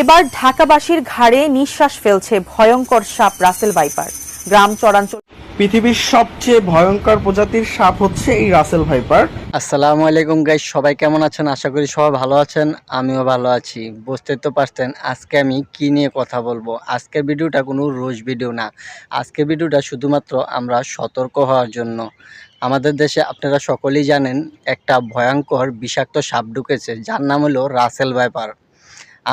এবার ঢাকাবাসীর ঘাড়ে নিঃশ্বাস ফেলছে ভয়ঙ্কর সাপ রাসেল ভাইপার। গ্রাম চরাঞ্চল পৃথিবীর সবচেয়ে ভয়ঙ্কর প্রজাতির সাপ হচ্ছে এই রাসেল ভাইপার। আসসালামু আলাইকুম গাইস, সবাই কেমন আছেন? আশা করি সবাই ভালো আছেন, আমিও ভালো আছি। বুঝতে তো পারছেন আজকে আমি কি নিয়ে কথা বলবো। আজকের ভিডিওটা কোনো রোজ ভিডিও না, আজকের ভিডিওটা শুধুমাত্র আমরা সতর্ক হওয়ার জন্য। আমাদের দেশে আপনারা সকলেই জানেন একটা ভয়ঙ্কর বিষাক্ত সাপ ঢুকেছে, যার নাম হলো রাসেল ভাইপার।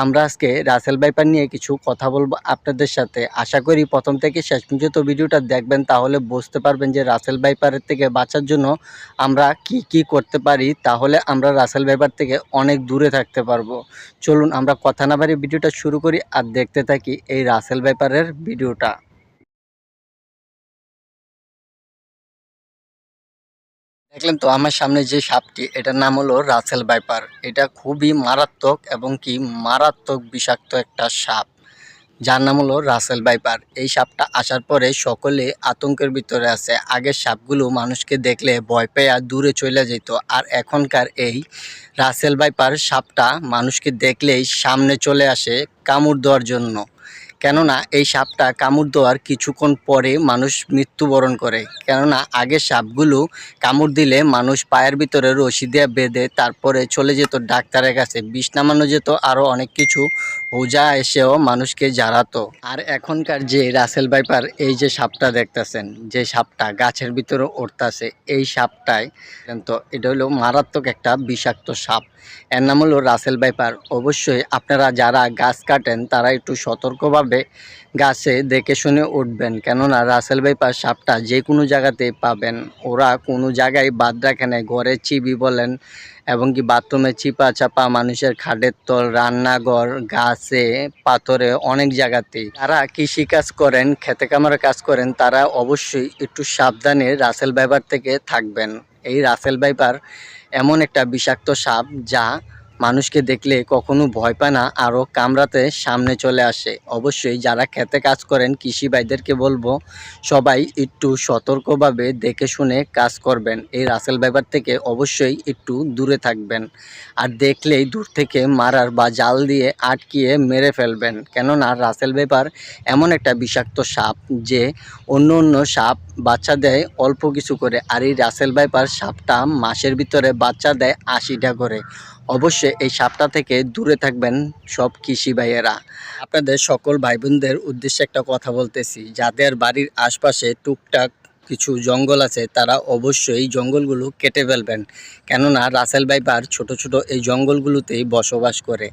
আমরা আজকে রাসেল ভাইপার নিয়ে কিছু কথা বলবো আপনাদের সাথে। আশা করি প্রথম থেকে শেষ পর্যন্ত ভিডিওটা দেখবেন, তাহলে বুঝতে পারবেন যে রাসেল ভাইপারের থেকে বাঁচার জন্য আমরা কি করতে পারি, তাহলে আমরা রাসেল ভাইপার থেকে অনেক দূরে থাকতে পারবো। চলুন আমরা কথা না বাড়িয়ে ভিডিওটা শুরু করি আর দেখতে থাকি এই রাসেল ভাইপারের ভিডিওটা। দেখলেন তো আমার সামনে যে সাপটি, এটার নাম হলো রাসেল ভাইপার। এটা খুবই মারাত্মক এবং কি মারাত্মক বিষাক্ত একটা সাপ, যার নাম হলো রাসেল ভাইপার। এই সাপটা আসার পরে সকলে আতঙ্কের ভিতরে আছে। আগের সাপগুলো মানুষকে দেখলে ভয় পেয়ে দূরে চলে যেত, আর এখনকার এই রাসেল ভাইপার সাপটা মানুষকে দেখলেই সামনে চলে আসে কামড় দেওয়ার জন্য। কেননা এই সাপটা কামড় দেওয়ার কিছুক্ষণ পরে মানুষ মৃত্যুবরণ করে। কেননা আগের সাপগুলো কামড় দিলে মানুষ পায়ের ভিতরে রশি দিয়ে বেঁধে তারপরে চলে যেত ডাক্তারের কাছে, বিষ নামানো যেত, আরও অনেক কিছু ওঝা এসেও মানুষকে জ্বালাতো। আর এখনকার যে রাসেল ভাইপার, এই যে সাপটা দেখতেছেন, যে সাপটা গাছের ভিতরে উঠতেছে, এই সাপটাই তো এটা হলো মারাত্মক একটা বিষাক্ত সাপ। এর নাম হলো রাসেল ভাইপার। অবশ্যই আপনারা যারা গাছ কাটেন তারা একটু সতর্কভাবে গাছে দেখে শুনে উঠবেন, কেননা রাসেল ভাইপার সাপটা যে কোনো জায়গাতেই পাবেন। ওরা কোনো জায়গায় বাদ রাখে না, ঘরে চিবি বলেন এবং কি বাথরুমে চিপা চাপা, মানুষের খাটের তল, রান্নাঘর, গাছে, পাথরে, অনেক জায়গাতেই। যারা কৃষিকাজ করেন, খেতে কামারে কাজ করেন, তারা অবশ্যই একটু সাবধানে রাসেল ভাইপার থেকে থাকবেন। এই রাসেল ভাইপার এমন একটা বিষাক্ত সাপ যা মানুষকে দেখলে কখনো ভয় পায় না, আরও কামড়াতে সামনে চলে আসে। অবশ্যই যারা খেতে কাজ করেন, কৃষি ভাইদেরকে বলবো সবাই একটু সতর্কভাবে দেখে শুনে কাজ করবেন। এই রাসেল ভাইপার থেকে অবশ্যই একটু দূরে থাকবেন, আর দেখলেই দূর থেকে মারার বা জাল দিয়ে আটকিয়ে মেরে ফেলবেন। কেননা রাসেল ভাইপার এমন একটা বিষাক্ত সাপ যে অন্য সাপ বাচ্চা দেয় অল্প কিছু করে, আর এই রাসেল ভাইপার সাপটা মাসের ভিতরে বাচ্চা দেয় 80টা করে। অবশ্যই এই সাপটা থেকে দূরে থাকবেন সব কৃষি ভাইয়েরা। আপনাদের সকল ভাই বোনদের উদ্দেশ্যে একটা কথা বলতেছি, যাদের বাড়ির আশপাশে টুকটাক কিছু জঙ্গল আছে তারা অবশ্যই এই জঙ্গলগুলো কেটে ফেলবেন। কেননা রাসেল ভাইপার ছোট ছোট এই জঙ্গলগুলোতেই বসবাস করে।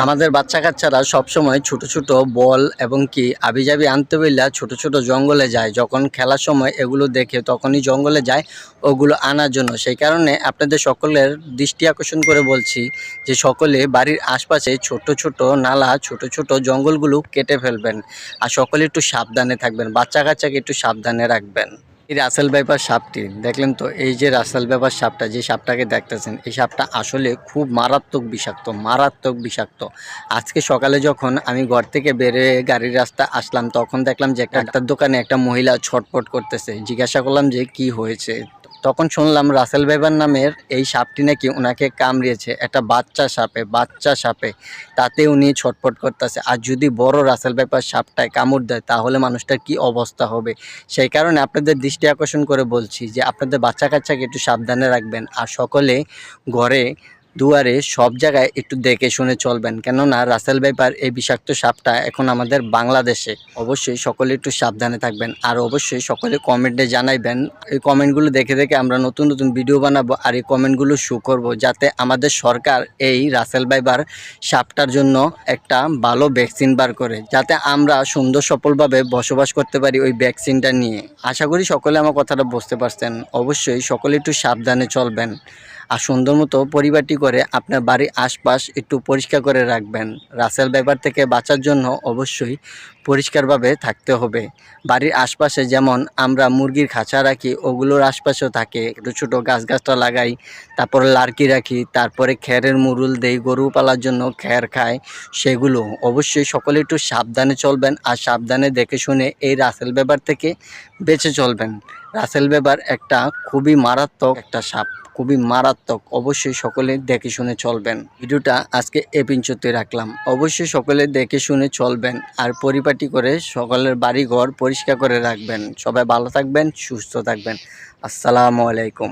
আমাদের বাচ্চা কাচ্চারা সবসময় ছোট ছোট বল এবং কি আবিজাবি আনতে বললে ছোট ছোট জঙ্গলে যায়, যখন খেলার সময় এগুলো দেখে তখনই জঙ্গলে যায় ওগুলো আনার জন্য। সেই কারণে আপনাদের সকলের দৃষ্টি আকর্ষণ করে বলছি যে সকলে বাড়ির আশপাশে ছোট ছোট নালা, ছোট ছোট জঙ্গলগুলো কেটে ফেলবেন, আর সকলে একটু সাবধানে থাকবেন, বাচ্চা কাচ্চাকে একটু সাবধানে রাখবেন। এই রাসেল ভাইপার সাপটি দেখলেন তো, এই যে রাসেল ভাইপার সাপটা, যে সাপটাকে দেখতেছেন, এই সাপটা আসলে খুব মারাত্মক বিষাক্ত, মারাত্মক বিষাক্ত। আজকে সকালে যখন আমি ঘর থেকে বেরিয়ে গাড়ির রাস্তা আসলাম, তখন দেখলাম যে একটা দোকানে একটা মহিলা ছটপট করতেছে। জিজ্ঞাসা করলাম যে কি হয়েছে, তখন শুনলাম রাসেল ভাইপার নামের এই সাপটি নাকি ওনাকে কামড়িয়েছে, একটা বাচ্চা সাপে, তাতে উনি ছটফট করতেছে। আর যদি বড় রাসেল ভাইপার সাপটায় কামড় দেয় তাহলে মানুষটার কি অবস্থা হবে। সেই কারণে আপনাদের দৃষ্টি আকর্ষণ করে বলছি যে আপনাদের বাচ্চা কাচ্চাকে একটু সাবধানে রাখবেন, আর সকলে ঘরে দুয়ারে সব জায়গায় একটু দেখে শুনে চলবেন। কেননা রাসেল ভাইপার এই বিষাক্ত সাপটা এখন আমাদের বাংলাদেশে। অবশ্যই সকলে একটু সাবধানে থাকবেন, আর অবশ্যই সকলে কমেন্টে জানাইবেন। এই কমেন্টগুলো দেখে দেখে আমরা নতুন নতুন ভিডিও বানাবো, আর এই কমেন্টগুলো শো করব, যাতে আমাদের সরকার এই রাসেল ভাইপার সাপটার জন্য একটা ভালো ভ্যাকসিন বার করে, যাতে আমরা সুন্দর সফলভাবে বসবাস করতে পারি ওই ভ্যাকসিনটা নিয়ে। আশা করি সকলে আমার কথাটা বুঝতে পারছেন। অবশ্যই সকলে একটু সাবধানে চলবেন, আর সুন্দর মতো পরিপাটি করে আপনার বাড়ির আশপাশ একটু পরিষ্কার করে রাখবেন। রাসেল ভাইপার থেকে বাঁচার জন্য অবশ্যই পরিষ্কারভাবে থাকতে হবে। বাড়ির আশপাশে যেমন আমরা মুরগির খাঁচা রাখি, ওগুলোর আশপাশেও থাকে একটু ছোটো গাছটা লাগাই, তারপরে লার্কি রাখি, তারপরে খ্যারের মুরুল দেই, গরু পালার জন্য খ্যার খায়, সেগুলো। অবশ্যই সকলে একটু সাবধানে চলবেন, আর সাবধানে দেখে শুনে এই রাসেল ভাইপার থেকে বেঁচে চলবেন। রাসেল ভাইপার একটা খুবই মারাত্মক একটা সাপ। খুবই মারাত্মক, অবশ্যই সকলে দেখে শুনে চলবেন। ভিডিওটা আজকে এ পর্যন্ত রাখলাম, অবশ্যই সকলে দেখে শুনে চলবেন আর পরিপাটি করে সকলের বাড়ি ঘর পরিষ্কার করে রাখবেন। সবাই ভালো থাকবেন, সুস্থ থাকবেন। আসসালামু আলাইকুম।